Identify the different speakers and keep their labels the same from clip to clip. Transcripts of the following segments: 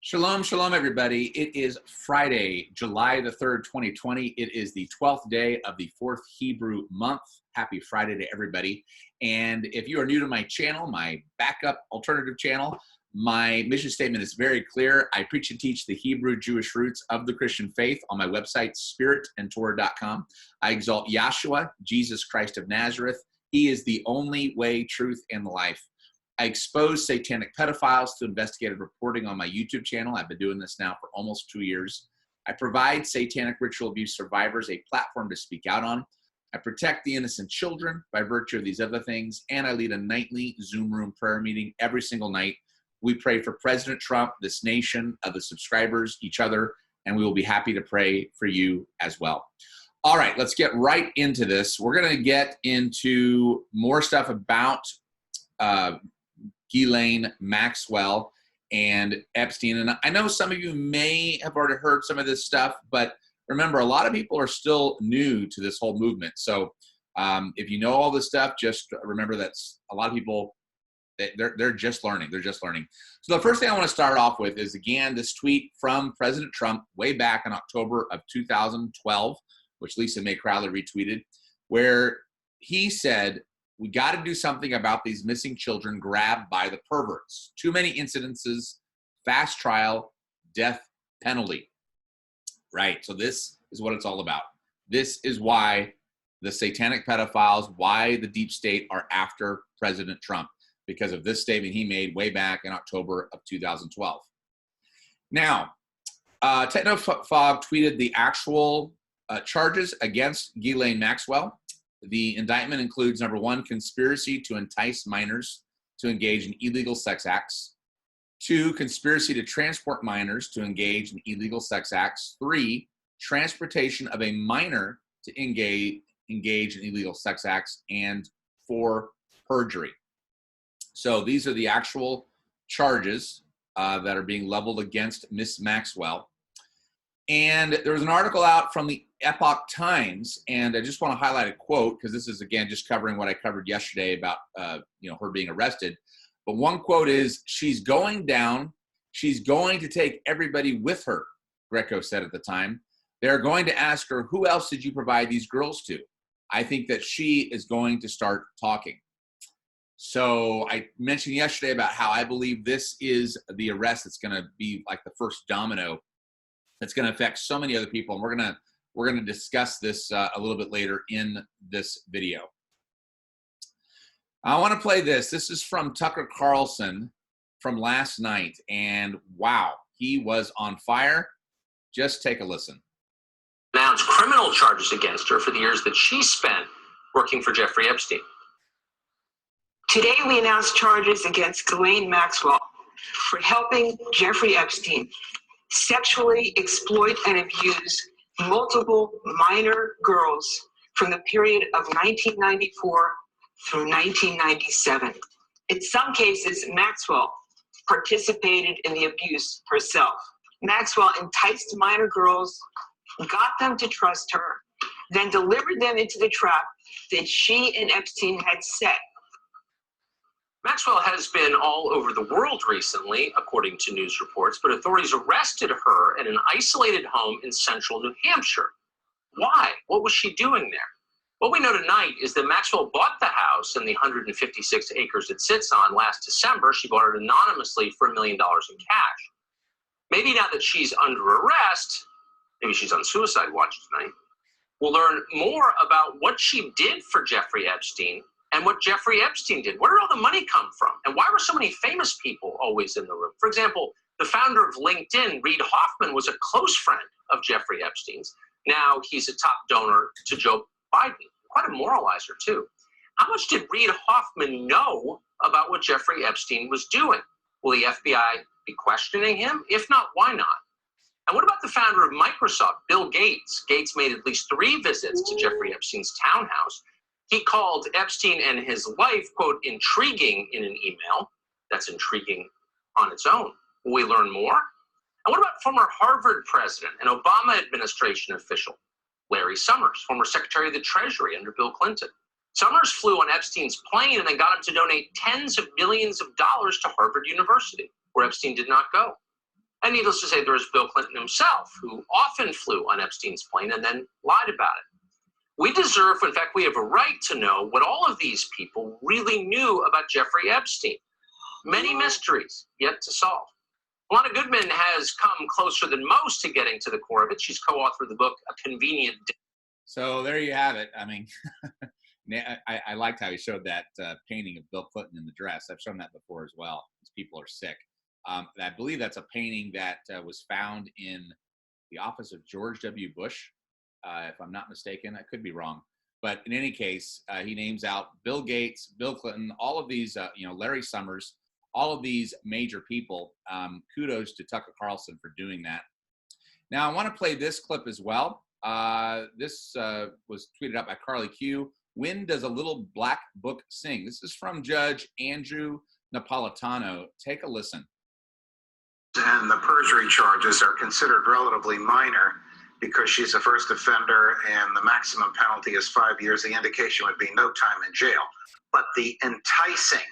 Speaker 1: Shalom, shalom, everybody. It is Friday, July the 3rd, 2020. It is the 12th day of the 4th Hebrew month. Happy Friday to everybody. And if you are new to my channel, my backup alternative channel, my mission statement is very clear. I preach and teach the Hebrew Jewish roots of the Christian faith on my website, spiritandtorah.com. I exalt Yahshua, Jesus Christ of Nazareth. He is the only way, truth, and the life. I expose satanic pedophiles to investigative reporting on my YouTube channel. I've been doing this now for almost 2 years. I provide satanic ritual abuse survivors a platform to speak out on. I protect the innocent children by virtue of these other things. And I lead a nightly Zoom room prayer meeting every single night. We pray for President Trump, this nation, the subscribers, each other, and we will be happy to pray for you as well. All right, let's get right into this. We're going to get into more stuff about Ghislaine, Maxwell, and Epstein. And I know some of you may have already heard some of this stuff, but remember, a lot of people are still new to this whole movement. So if you know all this stuff, just remember that a lot of people, they're just learning. They're just learning. So the first thing I want to start off with is, again, this tweet from President Trump way back in October of 2012, which Lisa Mae Crowley retweeted, where he said, "We got to do something about these missing children grabbed by the perverts. Too many incidences, fast trial, death penalty." Right, so this is what it's all about. This is why the satanic pedophiles, why the deep state are after President Trump, because of this statement he made way back in October of 2012. Now, Technofog tweeted the actual charges against Ghislaine Maxwell. The indictment includes, number one, conspiracy to entice minors to engage in illegal sex acts. 2, conspiracy to transport minors to engage in illegal sex acts. 3, transportation of a minor to engage in illegal sex acts. And 4, perjury. So these are the actual charges that are being leveled against Miss Maxwell. And there was an article out from the Epoch Times, and I just want to highlight a quote, because this is, again, just covering what I covered yesterday about her being arrested. But one quote is, "She's going down. She's going to take everybody with her," Greco said at the time. "They're going to ask her, 'Who else did you provide these girls to?' I think that she is going to start talking." So I mentioned yesterday about how I believe this is the arrest that's going to be like the first domino that's going to affect so many other people. And we're going to discuss this a little bit later in this video. I want to play this. This is from Tucker Carlson from last night. And wow, he was on fire. Just take a listen.
Speaker 2: Announced criminal charges against her for the years that she spent working for Jeffrey Epstein.
Speaker 3: Today, we announced charges against Ghislaine Maxwell for helping Jeffrey Epstein sexually exploit and abuse multiple minor girls from the period of 1994 through 1997. In some cases, Maxwell participated in the abuse herself. Maxwell enticed minor girls, got them to trust her, then delivered them into the trap that she and Epstein had set.
Speaker 2: Maxwell has been all over the world recently, according to news reports, but authorities arrested her in an isolated home in central New Hampshire. Why? What was she doing there? What we know tonight is that Maxwell bought the house and the 156 acres it sits on last December. She bought it anonymously for $1 million in cash. Maybe now that she's under arrest, maybe she's on suicide watch tonight, we'll learn more about what she did for Jeffrey Epstein and what Jeffrey Epstein did. Where did all the money come from? And why were so many famous people always in the room? For example, the founder of LinkedIn, Reid Hoffman, was a close friend of Jeffrey Epstein's. Now he's a top donor to Joe Biden. Quite a moralizer, too. How much did Reid Hoffman know about what Jeffrey Epstein was doing? Will the FBI be questioning him? If not, why not? And what about the founder of Microsoft, Bill Gates? Gates made at least 3 visits to Jeffrey Epstein's townhouse. He called Epstein and his wife, quote, intriguing in an email. That's intriguing on its own. Will we learn more? And what about former Harvard president and Obama administration official, Larry Summers, former Secretary of the Treasury under Bill Clinton? Summers flew on Epstein's plane and then got him to donate tens of millions of dollars to Harvard University, where Epstein did not go. And needless to say, there was Bill Clinton himself, who often flew on Epstein's plane and then lied about it. We deserve, in fact, we have a right to know what all of these people really knew about Jeffrey Epstein. Many mysteries yet to solve. Alana Goodman has come closer than most to getting to the core of it. She's co-authored the book, A Convenient Day.
Speaker 1: So there you have it. I mean, I liked how he showed that painting of Bill Clinton in the dress. I've shown that before as well. These people are sick. I believe that's a painting that was found in the office of George W. Bush, if I'm not mistaken. I could be wrong. But in any case, he names out Bill Gates, Bill Clinton, all of these, Larry Summers, all of these major people. Kudos to Tucker Carlson for doing that. Now, I want to play this clip as well. This was tweeted out by Carly Q. When does a little black book sing? This is from Judge Andrew Napolitano. Take a listen.
Speaker 4: And the perjury charges are considered relatively minor because she's a first offender and the maximum penalty is 5 years. The indication would be no time in jail. But the enticing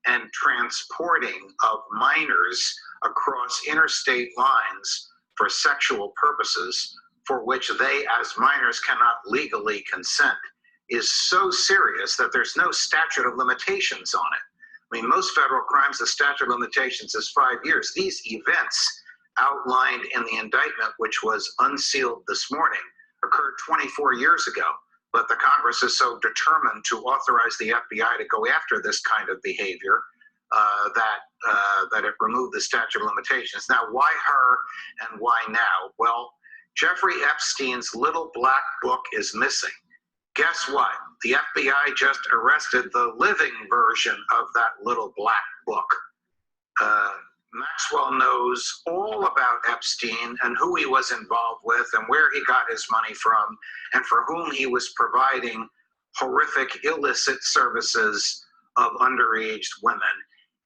Speaker 4: and transporting of minors across interstate lines for sexual purposes for which they as minors cannot legally consent is so serious that there's no statute of limitations on it. I mean, most federal crimes, the statute of limitations is 5 years. These events outlined in the indictment, which was unsealed this morning, occurred 24 years ago. But the Congress is so determined to authorize the FBI to go after this kind of behavior that it removed the statute of limitations. Now, why her and why now? Well, Jeffrey Epstein's little black book is missing. Guess what? The FBI just arrested the living version of that little black book. Maxwell knows all about Epstein and who he was involved with and where he got his money from and for whom he was providing horrific illicit services of underage women.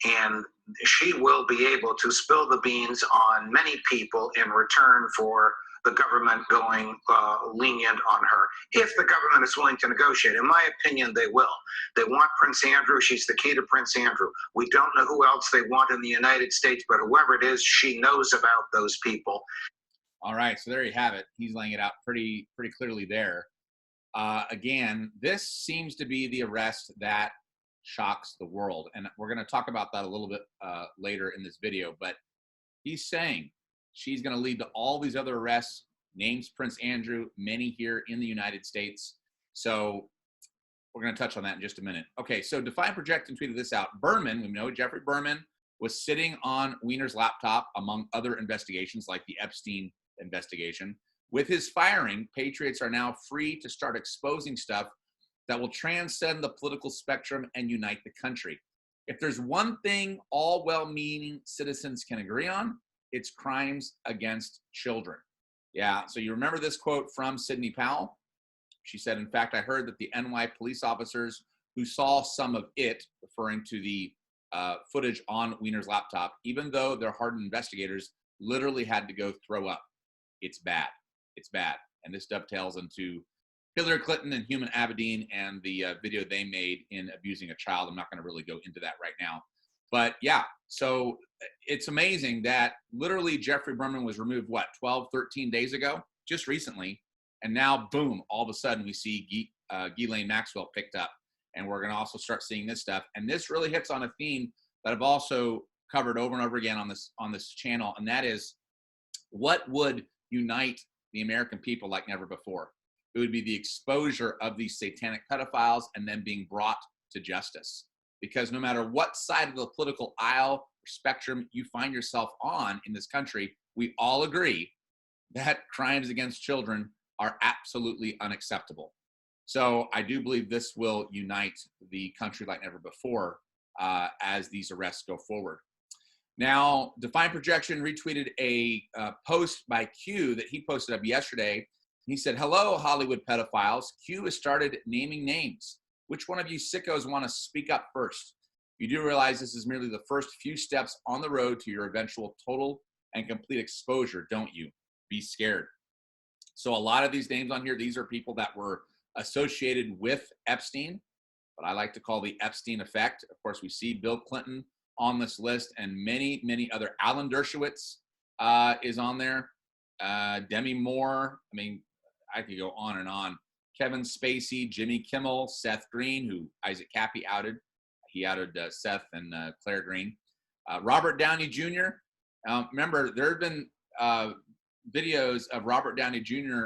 Speaker 4: And she will be able to spill the beans on many people in return for the government going lenient on her. If the government is willing to negotiate, in my opinion, they will. They want Prince Andrew. She's the key to Prince Andrew. We don't know who else they want in the United States, but whoever it is, she knows about those people.
Speaker 1: All right, so there you have it. He's laying it out pretty clearly there. Again, this seems to be the arrest that shocks the world. And we're going to talk about that a little bit later in this video. But he's saying she's going to lead to all these other arrests, names Prince Andrew, many here in the United States. So we're going to touch on that in just a minute. Okay, so Define Project tweeted this out. Berman, we know Jeffrey Berman, was sitting on Weiner's laptop, among other investigations like the Epstein investigation. With his firing, patriots are now free to start exposing stuff that will transcend the political spectrum and unite the country. If there's one thing all well-meaning citizens can agree on, it's crimes against children. Yeah, so you remember this quote from Sidney Powell? She said, in fact, I heard that the NY police officers who saw some of it, referring to the footage on Weiner's laptop, even though they're hardened investigators, literally had to go throw up. It's bad. It's bad. And this dovetails into Hillary Clinton and Human Abedin and the video they made in abusing a child. I'm not going to really go into that right now. But yeah, so it's amazing that literally Jeffrey Berman was removed, 12, 13 days ago, just recently. And now, boom, all of a sudden we see Ghislaine Maxwell picked up. And we're going to also start seeing this stuff. And this really hits on a theme that I've also covered over and over again on this channel. And that is, what would unite the American people like never before? It would be the exposure of these satanic pedophiles and then being brought to justice. Because no matter what side of the political aisle or spectrum you find yourself on in this country, we all agree that crimes against children are absolutely unacceptable. So I do believe this will unite the country like never before as these arrests go forward. Now, Define Projection retweeted a post by Q that he posted up yesterday. He said, hello, Hollywood pedophiles. Q has started naming names. Which one of you sickos want to speak up first? You do realize this is merely the first few steps on the road to your eventual total and complete exposure, don't you? Be scared. So a lot of these names on here, these are people that were associated with Epstein, but I like to call the Epstein effect. Of course, we see Bill Clinton on this list and many, many other. Alan Dershowitz, is on there. Demi Moore. I mean, I could go on and on. Kevin Spacey, Jimmy Kimmel, Seth Green, who Isaac Cappy outed. He outed Seth and Claire Green. Robert Downey Jr. Remember, there have been videos of Robert Downey Jr.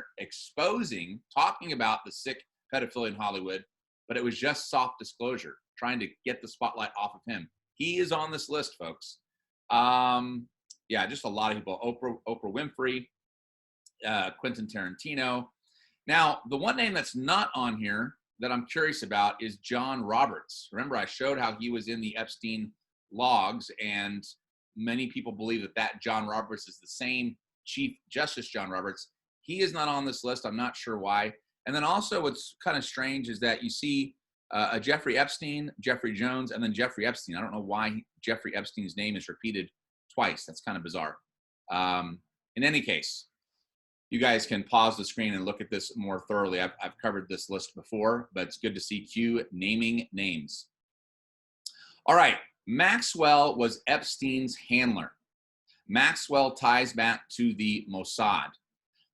Speaker 1: talking about the sick pedophilia in Hollywood, but it was just soft disclosure, trying to get the spotlight off of him. He is on this list, folks. Yeah, just a lot of people. Oprah Winfrey, Quentin Tarantino. Now, the one name that's not on here that I'm curious about is John Roberts. Remember, I showed how he was in the Epstein logs, and many people believe that John Roberts is the same Chief Justice John Roberts. He is not on this list. I'm not sure why. And then also what's kind of strange is that you see a Jeffrey Epstein, Jeffrey Jones, and then Jeffrey Epstein. I don't know why Jeffrey Epstein's name is repeated twice. That's kind of bizarre. In any case, you guys can pause the screen and look at this more thoroughly. I've covered this list before, but it's good to see Q naming names. All right, Maxwell was Epstein's handler. Maxwell ties back to the Mossad.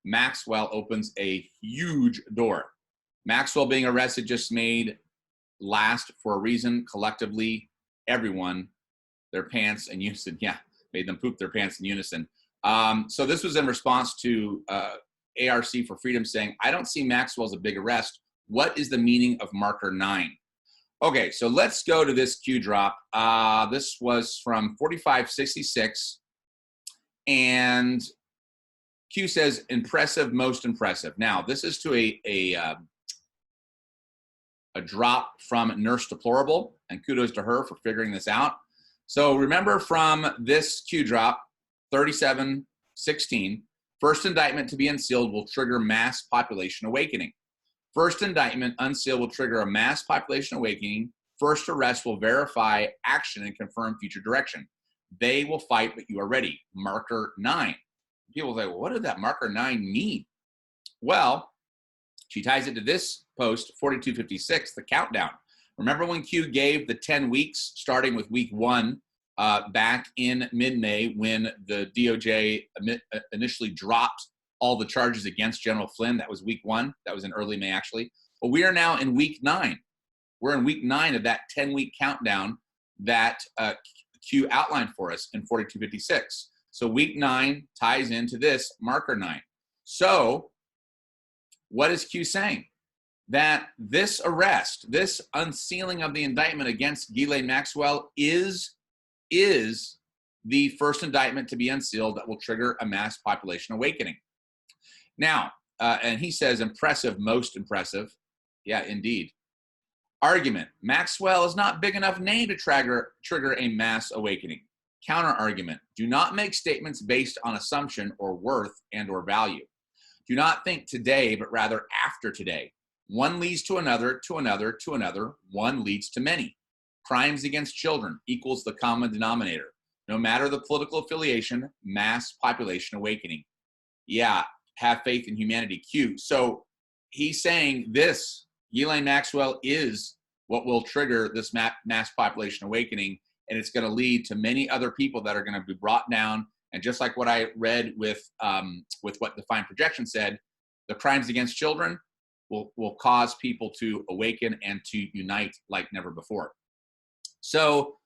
Speaker 1: Maxwell opens a huge door. Maxwell being arrested just made last for a reason. Collectively, everyone, their pants in unison. Yeah, made them poop their pants in unison. So this was in response to ARC for Freedom saying, I don't see Maxwell as a big arrest. What is the meaning of marker 9? Okay, so let's go to this Q drop. This was from 4566. And Q says, impressive, most impressive. Now, this is to a drop from Nurse Deplorable, and kudos to her for figuring this out. So remember from this Q drop, 3716, first indictment to be unsealed will trigger mass population awakening. First indictment unsealed will trigger a mass population awakening. First arrest will verify action and confirm future direction. They will fight, but you are ready. Marker 9. People say, well, what did that marker 9 mean? Well, she ties it to this post, 4256, the countdown. Remember when Q gave the 10 weeks, starting with week 1, back in mid-May when the DOJ initially dropped all the charges against General Flynn? That was week 1. That was in early May, actually. Well, we are now in week 9. We're in week 9 of that 10-week countdown that Q outlined for us in 4256. So week 9 ties into this marker 9. So what is Q saying? That this arrest, this unsealing of the indictment against Ghislaine Maxwell is the first indictment to be unsealed that will trigger a mass population awakening. Now, and he says impressive, most impressive. Yeah, indeed. Argument, Maxwell is not big enough name to trigger a mass awakening. Counter argument, do not make statements based on assumption or worth and or value. Do not think today, but rather after today. One leads to another, to another, to another. One leads to many. Crimes against children equals the common denominator. No matter the political affiliation, mass population awakening. Yeah, have faith in humanity. Q. So he's saying this, Ghislaine Maxwell is what will trigger this mass population awakening, and it's going to lead to many other people that are going to be brought down. And just like what I read with what Defined Projection said, the crimes against children will cause people to awaken and to unite like never before. So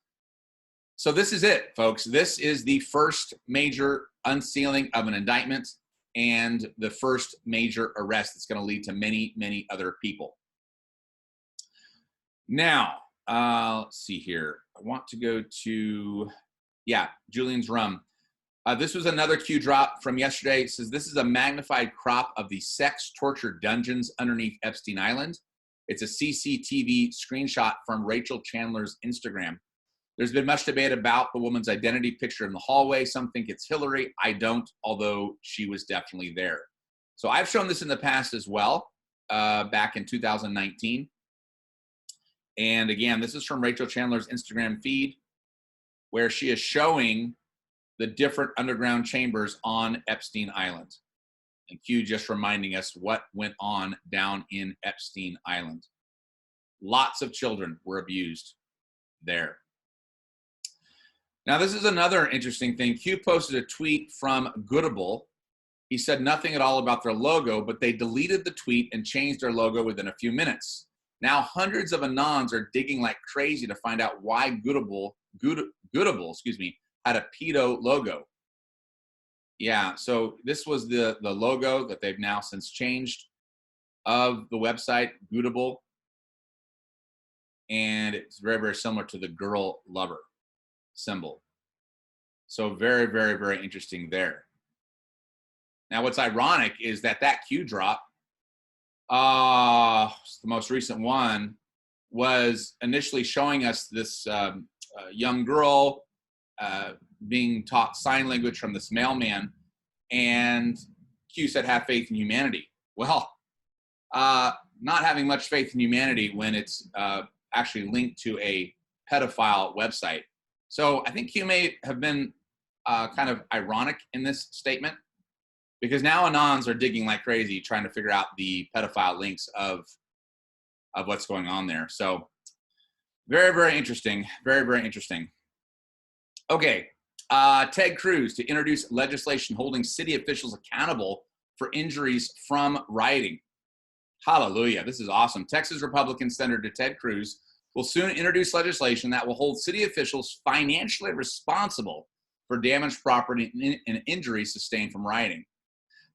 Speaker 1: this is it, folks. This is the first major unsealing of an indictment and the first major arrest that's going to lead to many, many other people. Now, let's see here. I want to go to, Julian's Rum. This was another Q drop from yesterday. It says, this is a magnified crop of the sex torture dungeons underneath Epstein Island. It's a CCTV screenshot from Rachel Chandler's Instagram. There's been much debate about the woman's identity picture in the hallway. Some think it's Hillary. I don't, although she was definitely there. So I've shown this in the past as well, back in 2019. And again, this is from Rachel Chandler's Instagram feed, where she is showing the different underground chambers on Epstein Island. And Q just reminding us what went on down in Epstein Island. Lots of children were abused there. Now, this is another interesting thing. Q posted a tweet from Goodable. He said nothing at all about their logo, but they deleted the tweet and changed their logo within a few minutes. Now, hundreds of Anons are digging like crazy to find out why Goodable, had a pedo logo. Yeah, so this was the logo that they've now since changed of the website, Goodable. And it's very, very similar to the girl lover symbol. So very, very, very interesting there. Now, what's ironic is that Q drop, the most recent one, was initially showing us this young girl being taught sign language from this mailman, and Q said, have faith in humanity. Well, not having much faith in humanity when it's actually linked to a pedophile website. So I think Q may have been kind of ironic in this statement, because now Anons are digging like crazy trying to figure out the pedophile links of what's going on there. So very, very interesting. Very, very interesting. Okay. Ted Cruz to introduce legislation holding city officials accountable for injuries from rioting. Hallelujah. This is awesome. Texas Republican Senator Ted Cruz will soon introduce legislation that will hold city officials financially responsible for damaged property and injuries sustained from rioting.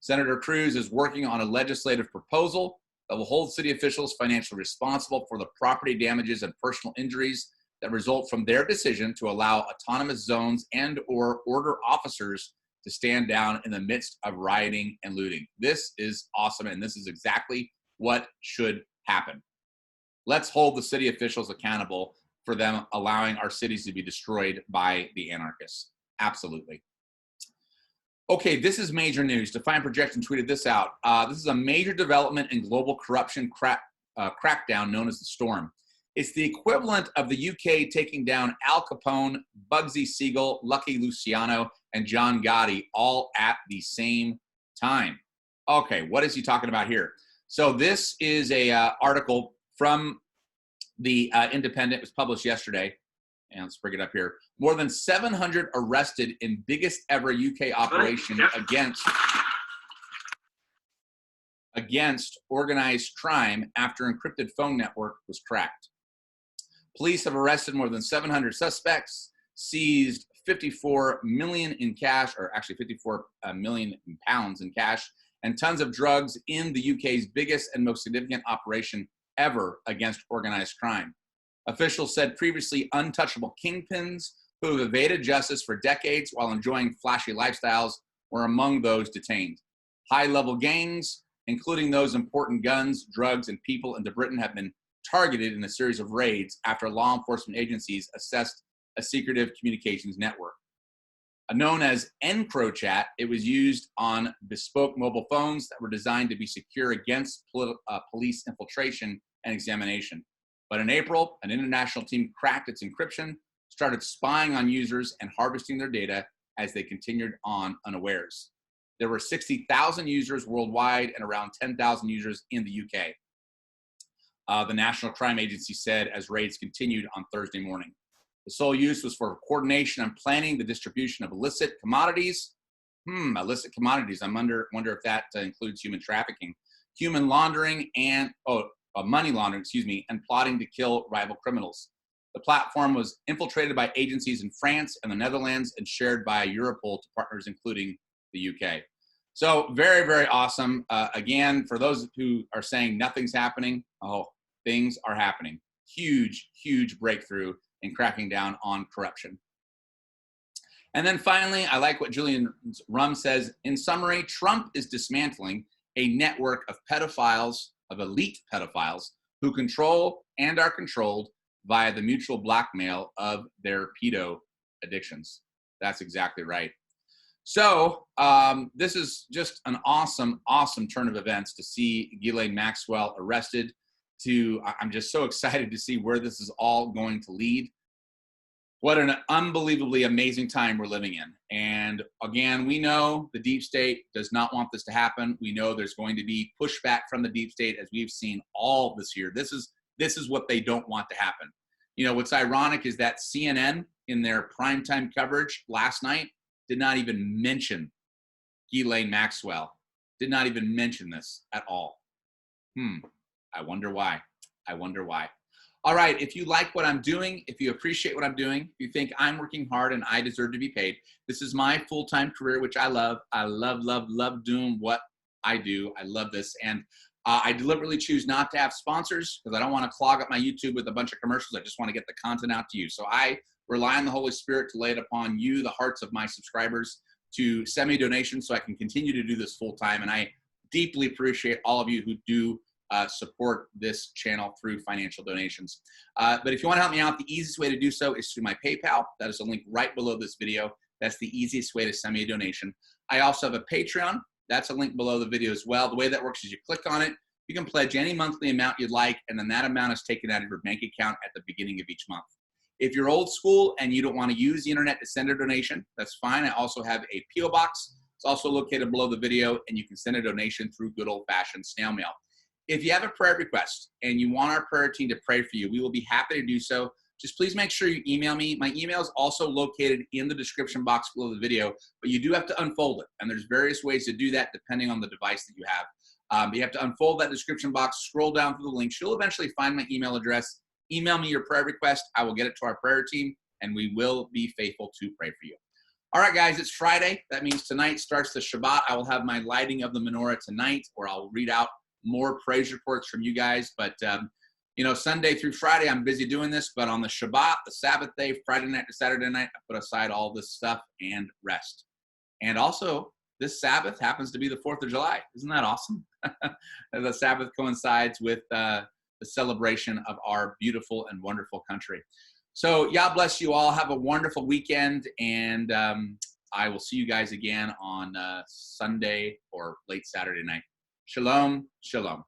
Speaker 1: Senator Cruz is working on a legislative proposal that will hold city officials financially responsible for the property damages and personal injuries that result from their decision to allow autonomous zones and/or order officers to stand down in the midst of rioting and looting. This is awesome, and this is exactly what should happen. Let's hold the city officials accountable for them allowing our cities to be destroyed by the anarchists. Absolutely. Okay, this is major news. Define Projection tweeted this out. This is a major development in global corruption crackdown known as the Storm. It's the equivalent of the UK taking down Al Capone, Bugsy Siegel, Lucky Luciano, and John Gotti all at the same time. Okay, what is he talking about here? So this is a article from the Independent. It was published yesterday. And let's bring it up here. More than 700 arrested in biggest ever UK operation against organized crime after encrypted phone network was cracked. Police have arrested more than 700 suspects, seized 54 million in cash, or actually 54 million pounds in cash, and tons of drugs in the UK's biggest and most significant operation ever against organized crime. Officials said previously untouchable kingpins who have evaded justice for decades while enjoying flashy lifestyles were among those detained. High-level gangs, including those importing guns, drugs, and people into Britain, have been targeted in a series of raids after law enforcement agencies assessed a secretive communications network. Known as EncroChat, it was used on bespoke mobile phones that were designed to be secure against police infiltration and examination. But in April, an international team cracked its encryption, started spying on users and harvesting their data as they continued on unawares. There were 60,000 users worldwide and around 10,000 users in the UK. The National Crime Agency said as raids continued on Thursday morning. The sole use was for coordination and planning the distribution of illicit commodities. Illicit commodities. I wonder if that includes human trafficking, human laundering, and money laundering, and plotting to kill rival criminals. The platform was infiltrated by agencies in France and the Netherlands and shared by Europol to partners including the UK. So very, very awesome. Again, for those who are saying nothing's happening, things are happening. Huge, huge breakthrough in cracking down on corruption. And then finally, I like what Julian Rum says. In summary, Trump is dismantling a network of pedophiles, of elite pedophiles, who control and are controlled via the mutual blackmail of their pedo addictions. That's exactly right. So this is just an awesome, awesome turn of events to see Ghislaine Maxwell arrested. I'm just so excited to see where this is all going to lead. What an unbelievably amazing time we're living in. And again, we know the deep state does not want this to happen. We know there's going to be pushback from the deep state, as we've seen all this year. This is what they don't want to happen. You know, what's ironic is that CNN in their primetime coverage last night did not even mention Ghislaine Maxwell. Did not even mention this at all. I wonder why. I wonder why. All right, if you like what I'm doing, if you appreciate what I'm doing, if you think I'm working hard and I deserve to be paid, this is my full-time career, which I love. I love, love, love doing what I do. I love this. And I deliberately choose not to have sponsors because I don't want to clog up my YouTube with a bunch of commercials. I just want to get the content out to you. So I rely on the Holy Spirit to lay it upon you, the hearts of my subscribers, to send me donations so I can continue to do this full-time. And I deeply appreciate all of you who do support this channel through financial donations. But if you want to help me out, the easiest way to do so is through my PayPal. That is a link right below this video. That's the easiest way to send me a donation. I also have a Patreon. That's a link below the video as well. The way that works is you click on it, you can pledge any monthly amount you'd like, and then that amount is taken out of your bank account at the beginning of each month. If you're old school and you don't want to use the internet to send a donation, that's fine. I also have a P.O. box. It's also located below the video, and you can send a donation through good old-fashioned snail mail. If you have a prayer request and you want our prayer team to pray for you, we will be happy to do so. Just please make sure you email me. My email is also located in the description box below the video, but you do have to unfold it. And there's various ways to do that depending on the device that you have. You have to unfold that description box, scroll down through the links. You'll eventually find my email address. Email me your prayer request. I will get it to our prayer team, and we will be faithful to pray for you. All right, guys, it's Friday. That means tonight starts the Shabbat. I will have my lighting of the menorah tonight, where I'll read out more praise reports from you guys. But, you know, Sunday through Friday, I'm busy doing this. But on the Shabbat, the Sabbath day, Friday night to Saturday night, I put aside all this stuff and rest. And also, this Sabbath happens to be the 4th of July. Isn't that awesome? The Sabbath coincides with the celebration of our beautiful and wonderful country. So, God bless you all. Have a wonderful weekend. And I will see you guys again on Sunday or late Saturday night. Shalom, shalom.